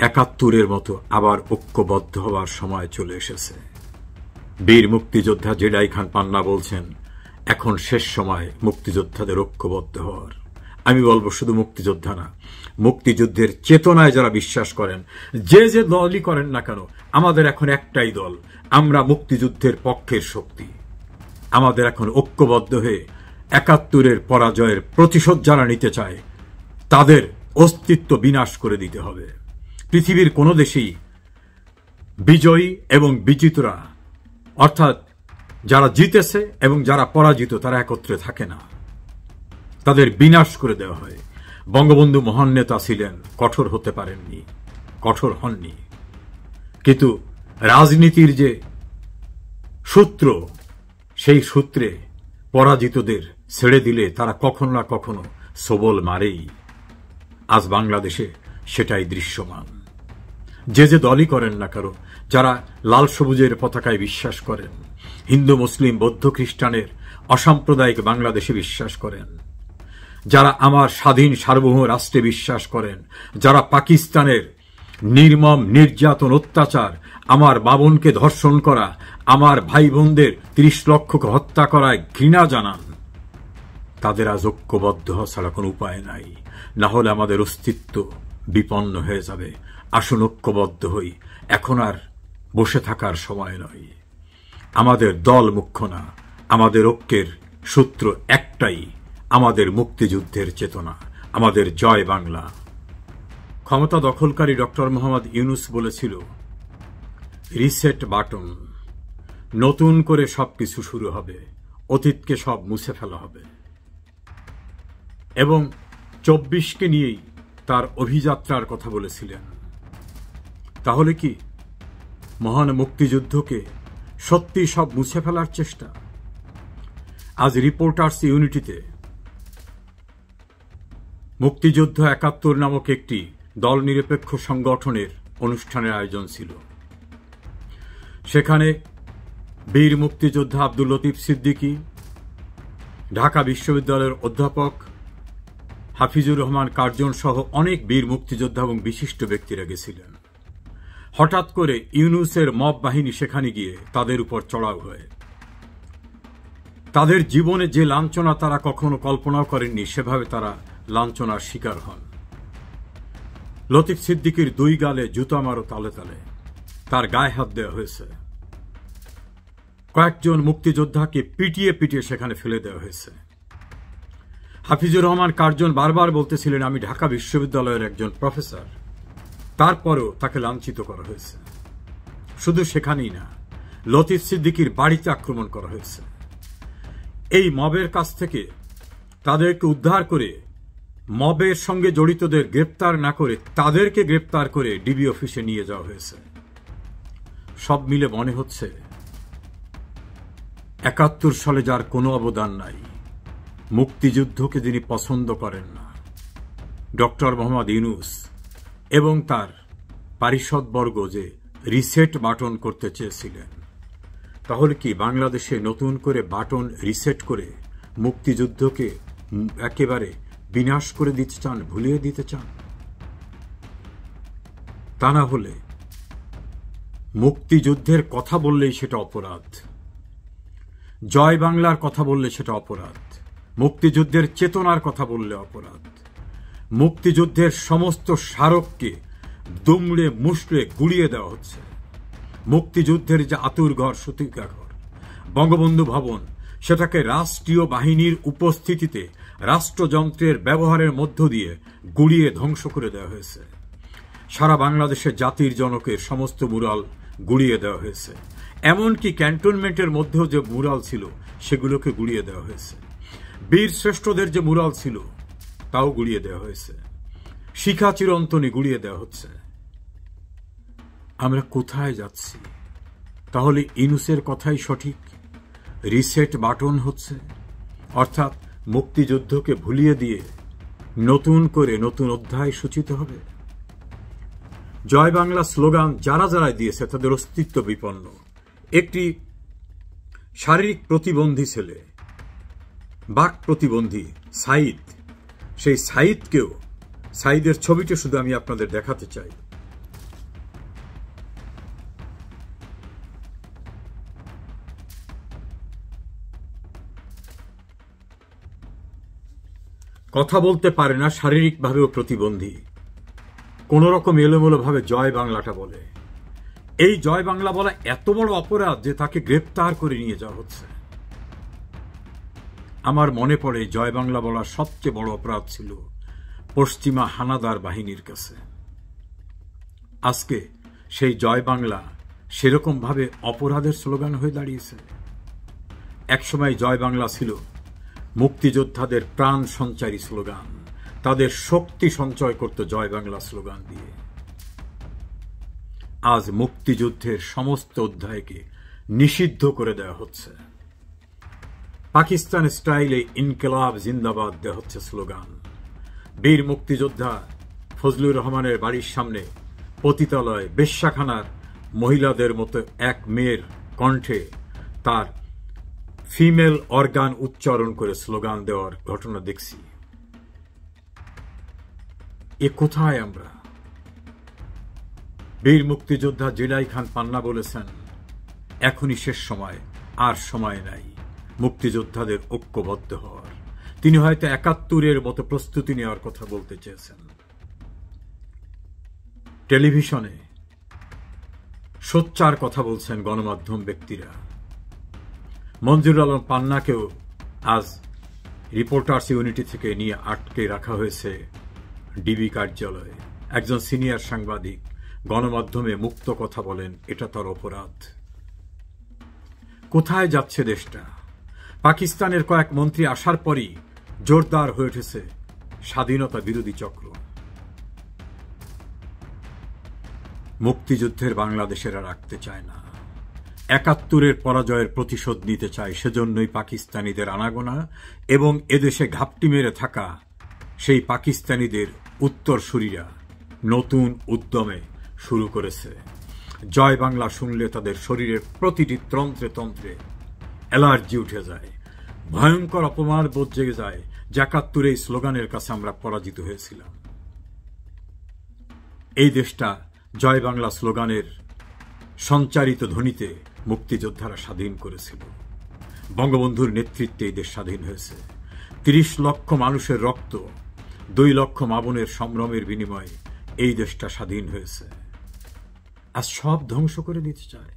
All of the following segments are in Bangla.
৭১-এর মতো আবার ঐক্যবদ্ধ হওয়ার সময় চলে এসেছে। বীর মুক্তিযোদ্ধা জেডাই খান পান্না বলছেন, এখন শেষ সময় মুক্তিযোদ্ধাদের ঐক্যবদ্ধ হওয়ার। আমি বলবো শুধু মুক্তিযোদ্ধা না, মুক্তিযুদ্ধের চেতনায় যারা বিশ্বাস করেন, যে যে দলই করেন না কেন, আমাদের এখন একটাই দল, আমরা মুক্তিযুদ্ধের পক্ষের শক্তি। আমাদের এখন ঐক্যবদ্ধ হয়ে ৭১-এর পরাজয়ের প্রতিশোধ যারা নিতে চায় তাদের অস্তিত্ব বিনাশ করে দিতে হবে। পৃথিবীর কোনো দেশেই বিজয়ী এবং বিজিতরা, অর্থাৎ যারা জিতেছে এবং যারা পরাজিত, তারা একত্রে থাকে না, তাদের বিনাশ করে দেওয়া হয়। বঙ্গবন্ধু মহান নেতা ছিলেন, কঠোর হতে পারেননি, কঠোর হননি, কিন্তু রাজনীতির যে সূত্র, সেই সূত্রে পরাজিতদের ছেড়ে দিলে তারা কখনো না কখনো সবল মারেই। আজ বাংলাদেশে সেটাই দৃশ্যমান। যে যে দলই করেন না কারো, যারা লাল সবুজের পতাকায় বিশ্বাস করেন, হিন্দু মুসলিম বৌদ্ধ খ্রিস্টানের অসাম্প্রদায়িক বাংলাদেশে বিশ্বাস করেন, যারা আমার স্বাধীন সার্বভৌম রাষ্ট্রে বিশ্বাস করেন, যারা পাকিস্তানের নির্মম নির্যাতন অত্যাচার, আমার বাবনকে ধর্ষণ করা, আমার ভাই বোনদের ৩০ লক্ষকে হত্যা করায় ঘৃণা জানান, তাদের আজ ঐক্যবদ্ধ হওয়া ছাড়া কোনো উপায় নাই, না হলে আমাদের অস্তিত্ব বিপন্ন হয়ে যাবে। আসুন ঐক্যবদ্ধ হই, এখন আর বসে থাকার সময় নয়। আমাদের দল মুখ্য না, আমাদের ঐক্যের সূত্র একটাই, আমাদের মুক্তিযুদ্ধের চেতনা, আমাদের জয় বাংলা। ক্ষমতা দখলকারী ডক্টর মোহাম্মদ ইউনূস বলেছিল, রিসেট বাটন, নতুন করে সবকিছু শুরু হবে, অতীতকে সব মুছে ফেলা হবে। এবং ২৪কে নিয়েই তার অভিযাত্রার কথা বলেছিলেন। তাহলে কি মহান মুক্তিযুদ্ধকে সত্যি সব মুছে ফেলার চেষ্টা? আজ রিপোর্টার্স ইউনিটিতে মুক্তিযুদ্ধ ৭১ নামক একটি দল নিরপেক্ষ সংগঠনের অনুষ্ঠানের আয়োজন ছিল। সেখানে বীর মুক্তিযোদ্ধা আব্দুল লতিফ সিদ্দিকী, ঢাকা বিশ্ববিদ্যালয়ের অধ্যাপক হাফিজুর রহমান কার্জন সহ অনেক বীর মুক্তিযোদ্ধা এবং বিশিষ্ট ব্যক্তিরা গেছিলেন। হঠাৎ করে ইউনূসের মব বাহিনী সেখানে গিয়ে তাদের উপর চড়াও হয়। তাদের জীবনে যে লাঞ্ছনা তারা কখনো কল্পনাও করেননি, সেভাবে তারা লাঞ্ছনার শিকার হন। লতিফ সিদ্দিকীর ২ গালে জুতা মারো তালে তালে, তার গায়ে হাত দেওয়া হয়েছে। কয়েকজন মুক্তিযোদ্ধাকে পিটিয়ে পিটিয়ে সেখানে ফেলে দেওয়া হয়েছে। হাফিজুর রহমান কার্জন বারবার বলতেছিলেন, আমি ঢাকা বিশ্ববিদ্যালয়ের একজন প্রফেসর, তারপরেও তাকে লাঞ্ছিত করা হয়েছে। শুধু সেখানেই না, লতিফ সিদ্দিকীর বাড়িতে আক্রমণ করা হয়েছে। এই মবের কাছ থেকে তাদেরকে উদ্ধার করে, মবের সঙ্গে জড়িতদের গ্রেপ্তার না করে তাদেরকে গ্রেপ্তার করে ডিবি অফিসে নিয়ে যাওয়া হয়েছে। সব মিলে মনে হচ্ছে ৭১ সালে যার কোনো অবদান নাই, মুক্তিযুদ্ধকে যিনি পছন্দ করেন না, ডক্টর মোহাম্মদ ইউনূস এবং তার পারিষদবর্গ যে রিসেট বাটন করতে চেয়েছিলেন, তাহলে কি বাংলাদেশে নতুন করে বাটন রিসেট করে মুক্তিযুদ্ধকে একেবারে বিনাশ করে দিতে চান, ভুলিয়ে দিতে চান? তা না হলে মুক্তিযুদ্ধের কথা বললেই সেটা অপরাধ, জয় বাংলার কথা বললে সেটা অপরাধ, মুক্তিযুদ্ধের চেতনার কথা বললে অপরাধ। মুক্তিযুদ্ধের সমস্ত স্মারককে দুমড়ে মুষড়ে গুড়িয়ে দেওয়া হচ্ছে। মুক্তিযুদ্ধের যে আতুরঘর, সূতিকাঘর, বঙ্গবন্ধু ভবন, সেটাকে রাষ্ট্রীয় বাহিনীর উপস্থিতিতে রাষ্ট্রযন্ত্রের ব্যবহারের মধ্য দিয়ে গুড়িয়ে ধ্বংস করে দেওয়া হয়েছে। সারা বাংলাদেশের জাতির জনকের সমস্ত মুরাল গুড়িয়ে দেওয়া হয়েছে। এমনকি ক্যান্টনমেন্টের মধ্যেও যে মুরাল ছিল সেগুলোকে গুড়িয়ে দেওয়া হয়েছে। বীর শ্রেষ্ঠদের যে মুরাল ছিল তাও গুড়িয়ে দেওয়া হয়েছে। শিখা চিরন্তনী গুড়িয়ে দেওয়া হচ্ছে। আমরা কোথায় যাচ্ছি? তাহলে ইউনূসের কথাই সঠিক, রিসেট বাটন হচ্ছে, অর্থাৎ মুক্তিযুদ্ধকে ভুলিয়ে দিয়ে নতুন করে নতুন অধ্যায় সূচিত হবে। জয় বাংলা স্লোগান যারা যারা দিয়েছে তাদের অস্তিত্ব বিপন্ন। একটি শারীরিক প্রতিবন্ধী ছেলে, বাক প্রতিবন্ধী সাঈদ, সেই সাঈদকেও, সাঈদের ছবিটা শুধু আমি আপনাদের দেখাতে চাই। কথা বলতে পারে না, শারীরিকভাবেও প্রতিবন্ধী, কোন রকম এলোমেলোভাবে জয় বাংলাটা বলে। এই জয় বাংলা বলা এত বড় অপরাধ যে তাকে গ্রেপ্তার করে নিয়ে যাওয়া হচ্ছে। আমার মনে পড়ে জয় বাংলা বলার সবচেয়ে বড় অপরাধ ছিল পশ্চিমা হানাদার বাহিনীর কাছে। আজকে সেই জয় বাংলা সেরকম ভাবে অপরাধের স্লোগান হয়ে দাঁড়িয়েছে। একসময় জয় বাংলা ছিল মুক্তিযোদ্ধাদের প্রাণ সঞ্চারী স্লোগান, তাদের শক্তি সঞ্চয় করত জয় বাংলা স্লোগান দিয়ে। আজ মুক্তিযুদ্ধের সমস্ত অধ্যায়কে নিষিদ্ধ করে দেওয়া হচ্ছে। পাকিস্তান স্টাইলে ইনকিলাব জিন্দাবাদ দেওয়া হচ্ছে স্লোগান। বীর মুক্তিযোদ্ধা ফজলুর রহমানের বাড়ির সামনে পতিতালয়, বেশ্যাখানার মহিলাদের মতো এক মেয়ের কণ্ঠে তার ফিমেল অর্গান উচ্চারণ করে স্লোগান দেওয়ার ঘটনা দেখছি। এ কোথায় আমরা? বীর মুক্তিযোদ্ধা জেলাই খান পান্না বলেছেন, এখনই শেষ সময়, আর সময় নাই মুক্তিযোদ্ধাদের ঐক্যবদ্ধ হওয়ার। তিনি হয়তো ৭১-এর মতো প্রস্তুতি নেওয়ার কথা বলতে চেয়েছেন। টেলিভিশনে সোচ্চার কথা বলছেন গণমাধ্যম ব্যক্তিরা। মঞ্জুরুল আলম পান্নাকেও আজ রিপোর্টার্স ইউনিটি থেকে নিয়ে আটকে রাখা হয়েছে ডিবি কার্যালয়ে। একজন সিনিয়র সাংবাদিক গণমাধ্যমে মুক্ত কথা বলেন, এটা তার অপরাধ। কোথায় যাচ্ছে দেশটা? পাকিস্তানের কয়েক মন্ত্রী আসার পরই জোরদার হয়ে উঠেছে স্বাধীনতা বিরোধী চক্র। মুক্তিযুদ্ধের বাংলাদেশেরা রাখতে চায় না, ৭১-এর পরাজয়ের প্রতিশোধ নিতে চায়। সেজন্যই পাকিস্তানিদের আনাগোনা এবং এদেশে ঘাপটি মেরে থাকা সেই পাকিস্তানিদের উত্তরসূরিরা নতুন উদ্যমে শুরু করেছে। জয় বাংলা শুনলে তাদের শরীরের প্রতিটি তন্ত্রে তন্ত্রে অ্যালার্জি উঠে যায়, ভয়ঙ্কর অপমান বোধ জেগে যায়। ৭১ এই স্লোগানের কাছে আমরা পরাজিত হয়েছিলাম। এই দেশটা জয় বাংলা স্লোগানের সঞ্চারিত ধ্বনিতে মুক্তিযোদ্ধারা স্বাধীন করেছিল। বঙ্গবন্ধুর নেতৃত্বে এই দেশ স্বাধীন হয়েছে। ৩০ লক্ষ মানুষের রক্ত, ২ লক্ষ মা বোনের সম্ভ্রমের বিনিময়ে এই দেশটা স্বাধীন হয়েছে। আজ সব ধ্বংস করে দিতে চায়।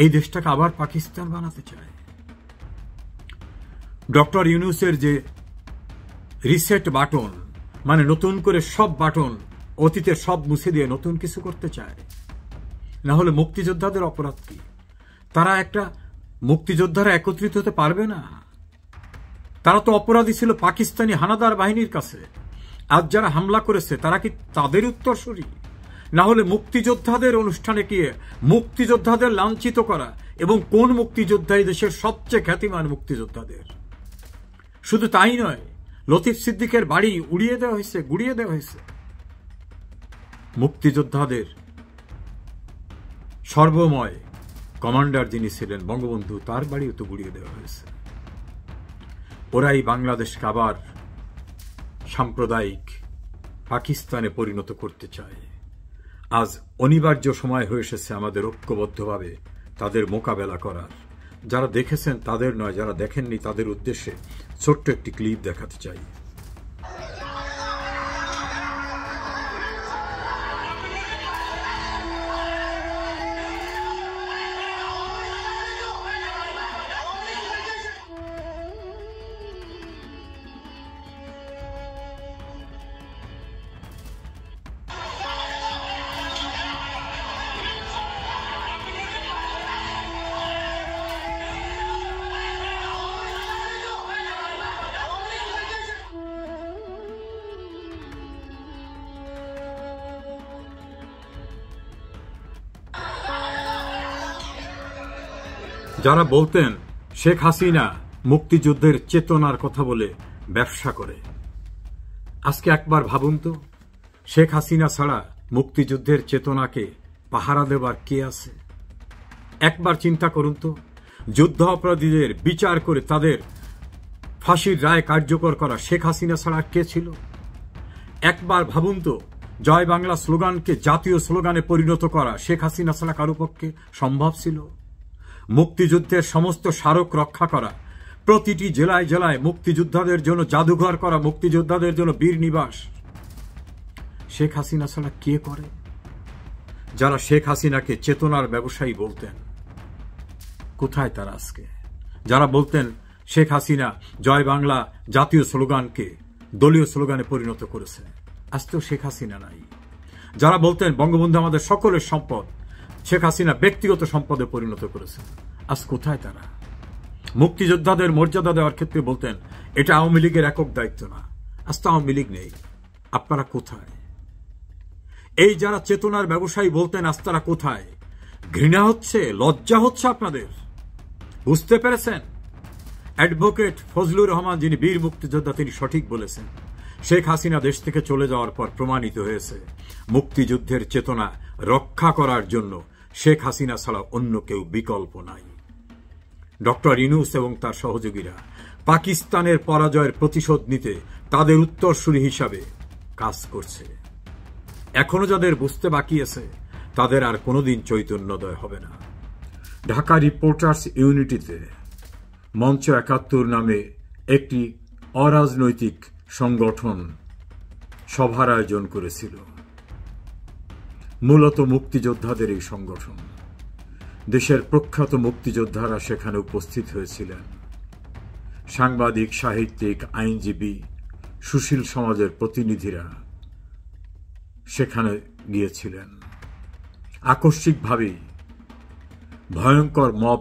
এই দেশটাকে আবার পাকিস্তান বানাতে চায়। ডক্টর ইউনূসের যে রিসেট বাটন, মানে নতুন করে সব বাটন, অতীতের সব মুছে দিয়ে নতুন কিছু করতে চায়। না হলে মুক্তিযোদ্ধাদের অপরাধ কি? তারা একটা মুক্তিযোদ্ধারা একত্রিত হতে পারবে না। তারা তো অপরাধী ছিল পাকিস্তানি হানাদার বাহিনীর কাছে। আজ যারা হামলা করেছে তারা কি তাদের উত্তরসূরি? না হলে মুক্তিযোদ্ধাদের অনুষ্ঠানে গিয়ে মুক্তিযোদ্ধাদের লাঞ্ছিত করা, এবং কোন মুক্তিযোদ্ধা এই দেশের সবচেয়ে খ্যাতিমান মুক্তিযোদ্ধাদের। শুধু তাই নয়, লতিফ সিদ্দিকের বাড়ি উড়িয়ে দেওয়া হয়েছে, গুড়িয়ে দেওয়া হয়েছে। মুক্তিযোদ্ধাদের সর্বময় কমান্ডার যিনি ছিলেন বঙ্গবন্ধু, তার বাড়িও তো গুড়িয়ে দেওয়া হয়েছে। ওরাই বাংলাদেশকে আবার সাম্প্রদায়িক পাকিস্তানে পরিণত করতে চায়। আজ অনিবার্য সময় হয়ে এসেছে আমাদের ঐক্যবদ্ধভাবে তাদের মোকাবেলা করার। যারা দেখেছেন তাদের নয়, যারা দেখেননি তাদের উদ্দেশ্যে ছোট্ট একটি ক্লিপ দেখাতে চাই। যারা বলতেন শেখ হাসিনা মুক্তিযুদ্ধের চেতনার কথা বলে ব্যবসা করে, আজকে একবার ভাবুন তো, শেখ হাসিনা ছাড়া মুক্তিযুদ্ধের চেতনাকে পাহারা দেবার কে আছে? একবার চিন্তা করুন তো, যুদ্ধ অপরাধীদের বিচার করে তাদের ফাঁসির রায় কার্যকর করা শেখ হাসিনা ছাড়া কে ছিল? একবার ভাবুন তো, জয় বাংলা স্লোগানকে জাতীয় স্লোগানে পরিণত করা শেখ হাসিনা ছাড়া কারো পক্ষে সম্ভব ছিল? মুক্তিযুদ্ধের সমস্ত স্মারক রক্ষা করা, প্রতিটি জেলায় জেলায় মুক্তিযোদ্ধাদের জন্য জাদুঘর করা, মুক্তিযোদ্ধাদের জন্য বীর নিবাস। শেখ হাসিনা ছাড়া কে করে? যারা শেখ হাসিনাকে চেতনার ব্যবসায়ী বলতেন, কোথায় তারা আজকে? যারা বলতেন শেখ হাসিনা জয় বাংলা জাতীয় স্লোগানকে দলীয় স্লোগানে পরিণত করেছে, আজ তো শেখ হাসিনা নাই। যারা বলতেন বঙ্গবন্ধু আমাদের সকলের সম্পদ, শেখ হাসিনা ব্যক্তিগত সম্পদে পরিণত করেছে, আজ কোথায় তারা? মুক্তিযোদ্ধাদের মর্যাদা দেওয়ার ক্ষেত্রে বলতেন এটা আওয়ামী লীগের একক দায়িত্ব না, আজ তো আওয়ামী লীগ নেই। আপনারা কোথায়? এই যারা চেতনার ব্যবসায়ী বলতেন, আজ তারা কোথায়? ঘৃণা হচ্ছে, লজ্জা হচ্ছে আপনাদের। বুঝতে পেরেছেন? অ্যাডভোকেট ফজলুর রহমান, যিনি বীর মুক্তিযোদ্ধা, তিনি সঠিক বলেছেন। শেখ হাসিনা দেশ থেকে চলে যাওয়ার পর প্রমাণিত হয়েছে মুক্তিযুদ্ধের চেতনা রক্ষা করার জন্য শেখ হাসিনা ছাড়া অন্য কেউ বিকল্প নাই। ডক্টর ইউনূস এবং তার সহযোগীরা পাকিস্তানের পরাজয়ের প্রতিশোধ নিতে তাদের উত্তরসূরি হিসাবে কাজ করছে। এখনো যাদের বুঝতে বাকি আছে তাদের আর কোনোদিন চৈতন্যোদয় হবে না। ঢাকা রিপোর্টার্স ইউনিটিতে মঞ্চ ৭১ নামে একটি অরাজনৈতিক সংগঠন সভার আয়োজন করেছিল। মূলত মুক্তিযোদ্ধাদের এই সংগঠন। দেশের প্রখ্যাত মুক্তিযোদ্ধারা সেখানে উপস্থিত হয়েছিলেন। সাংবাদিক, সাহিত্যিক, আইনজীবী, সুশীল সমাজের প্রতিনিধিরা সেখানে গিয়েছিলেন। আকস্মিকভাবেই ভয়ঙ্কর মব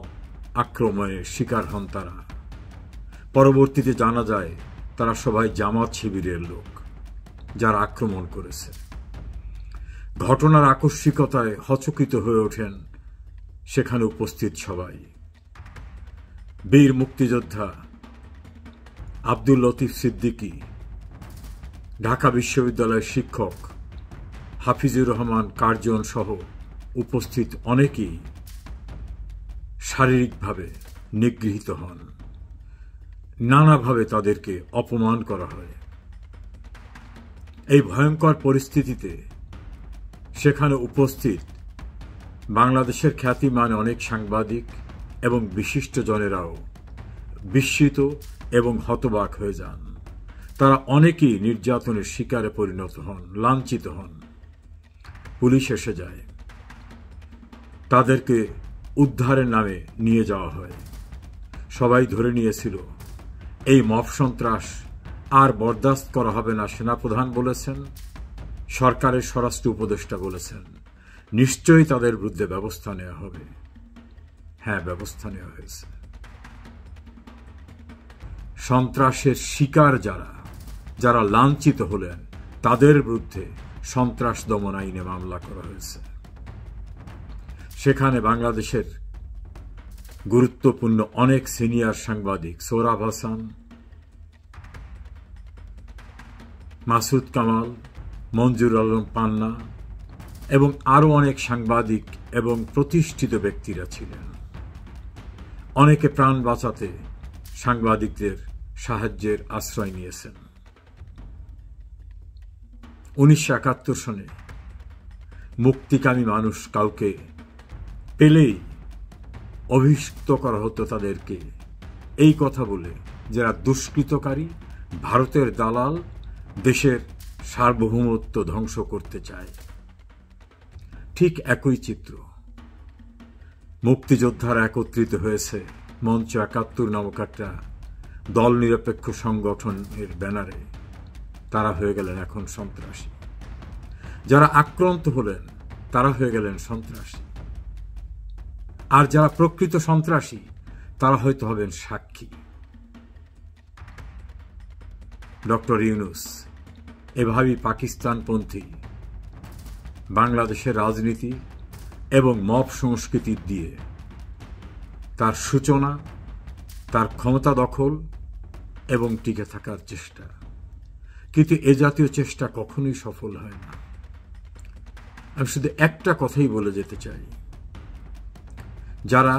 আক্রমণের শিকার হন তারা। পরবর্তীতে জানা যায় তারা সবাই জামাত শিবিরের লোক যারা আক্রমণ করেছে। ঘটনার আকস্মিকতায় হচকিত হয়ে ওঠেন সেখানে উপস্থিত সবাই। বীর মুক্তিযোদ্ধা আব্দুল লতিফ সিদ্দিকী, ঢাকা বিশ্ববিদ্যালয়ের শিক্ষক হাফিজুর রহমান কার্জন সহ উপস্থিত অনেকেই শারীরিকভাবে নিগৃহীত হন। নানাভাবে তাদেরকে অপমান করা হয়। এই ভয়ঙ্কর পরিস্থিতিতে সেখানে উপস্থিত বাংলাদেশের খ্যাতিমান অনেক সাংবাদিক এবং বিশিষ্ট জনেরাও বিস্মিত এবং হতবাক হয়ে যান। তারা অনেকেই নির্যাতনের শিকারে পরিণত হন, লাঞ্ছিত হন। পুলিশ এসে যায়, তাদেরকে উদ্ধারের নামে নিয়ে যাওয়া হয়। সবাই ধরে নিয়েছিল এই মব সন্ত্রাস আর বরদাস্ত করা হবে না। সেনাপ্রধান বলেছেন, সরকারের স্বরাষ্ট্র উপদেষ্টা বলেছেন, নিশ্চয়ই তাদের বিরুদ্ধে ব্যবস্থা নেওয়া হবে। হ্যাঁ, ব্যবস্থা নেওয়া হয়েছে। সন্ত্রাসের শিকার যারা লাঞ্ছিত হলেন তাদের বিরুদ্ধে সন্ত্রাস দমন আইনে মামলা করা হয়েছে। সেখানে বাংলাদেশের গুরুত্বপূর্ণ অনেক সিনিয়র সাংবাদিক, সোহরাব হাসান, মাসুদ কামাল, মঞ্জুর আলম পান্না এবং আরও অনেক সাংবাদিক এবং প্রতিষ্ঠিত ব্যক্তিরা ছিলেন। অনেকে প্রাণ বাঁচাতে সাংবাদিকদের সাহায্যের আশ্রয় নিয়েছেন। ১৯৭১ সনে মুক্তিকামী মানুষ কাউকে পেলেই অভিযুক্ত করা হতো তাদেরকে এই কথা বলে, যারা দুষ্কৃতকারী, ভারতের দালাল, দেশের সার্বভৌমত্ব ধ্বংস করতে চায়। ঠিক একই চিত্র মুক্তিযোদ্ধারা একত্রিত হয়েছে মঞ্চ ৭১ নামক একটা দল নিরপেক্ষ সংগঠনের ব্যানারে। তারা হয়ে গেলেন এখন সন্ত্রাসী। যারা আক্রান্ত হলেন তারা হয়ে গেলেন সন্ত্রাসী। আর যারা প্রকৃত সন্ত্রাসী তারা হয়তো হবেন সাক্ষী। ডক্টর ইউনূস এভাবেই পাকিস্তানপন্থী বাংলাদেশের রাজনীতি এবং মব সংস্কৃতি দিয়ে তার সূচনা, তার ক্ষমতা দখল এবং টিকে থাকার চেষ্টা। কিন্তু এ জাতীয় চেষ্টা কখনোই সফল হয় না। আমি শুধু একটা কথাই বলে যেতে চাই, যারা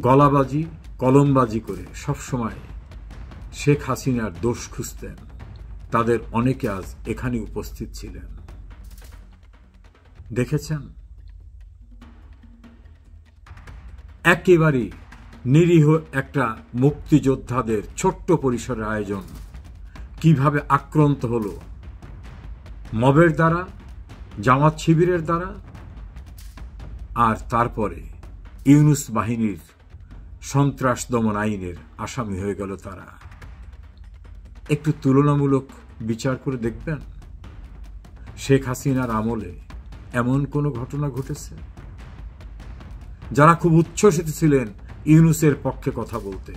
গলাবাজি, কলমবাজি করে সবসময় শেখ হাসিনার দোষ খুঁজতেন, তাদের অনেকে আজ এখানে উপস্থিত ছিলেন। দেখেছেন, একেবারেই নিরীহ একটা মুক্তিযোদ্ধাদের ছোট্ট পরিসরের আয়োজন কিভাবে আক্রান্ত হলো মবের দ্বারা, জামাত শিবিরের দ্বারা, আর তারপরে ইউনূস বাহিনীর সন্ত্রাস দমন আইনের আসামি হয়ে গেল তারা। একটু তুলনামূলক বিচার করে দেখবেন শেখ হাসিনার আমলে এমন কোনো ঘটনা ঘটেছে? যারা খুব উচ্ছ্বসিত ছিলেন ইউনূসের পক্ষে কথা বলতে,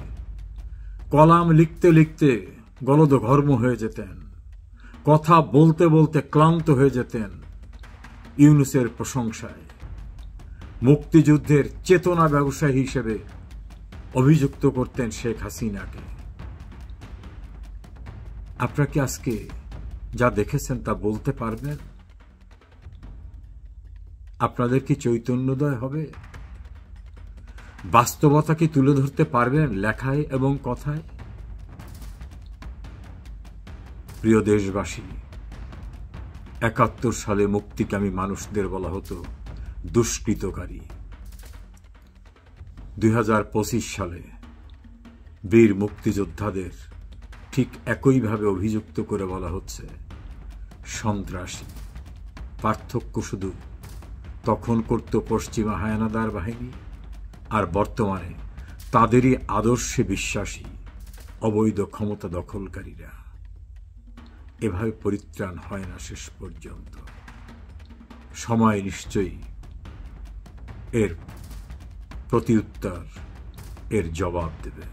কলাম লিখতে লিখতে গলদঘর্ম হয়ে যেতেন, কথা বলতে বলতে ক্লান্ত হয়ে যেতেন ইউনূসের প্রশংসায়, মুক্তিযুদ্ধের চেতনা ব্যবসায়ী হিসেবে অভিযুক্ত করতেন শেখ হাসিনাকে। আপনারা কি আজকে যা দেখেছেন তা বলতে পারবেন? আপনাদের কি চৈতন্যোদয় হবে? বাস্তবতা কি তুলে ধরতে পারবেন লেখায় এবং কথায়? প্রিয় দেশবাসী, ৭১ সালে মুক্তিকামী মানুষদের বলা হতো দুষ্কৃতকারী। ২০২৫ সালে বীর মুক্তিযোদ্ধাদের ঠিক একইভাবে অভিযুক্ত করে বলা হচ্ছে সন্ত্রাসী। পার্থক্য শুধু তখন করত পশ্চিমা হায়নাদার বাহিনী, আর বর্তমানে তাদেরই আদর্শে বিশ্বাসী অবৈধ ক্ষমতা দখলকারীরা। এভাবে পরিত্রাণ হয় না শেষ পর্যন্ত। সময় নিশ্চয়ই এর প্রতিউত্তর, এর জবাব দেবে।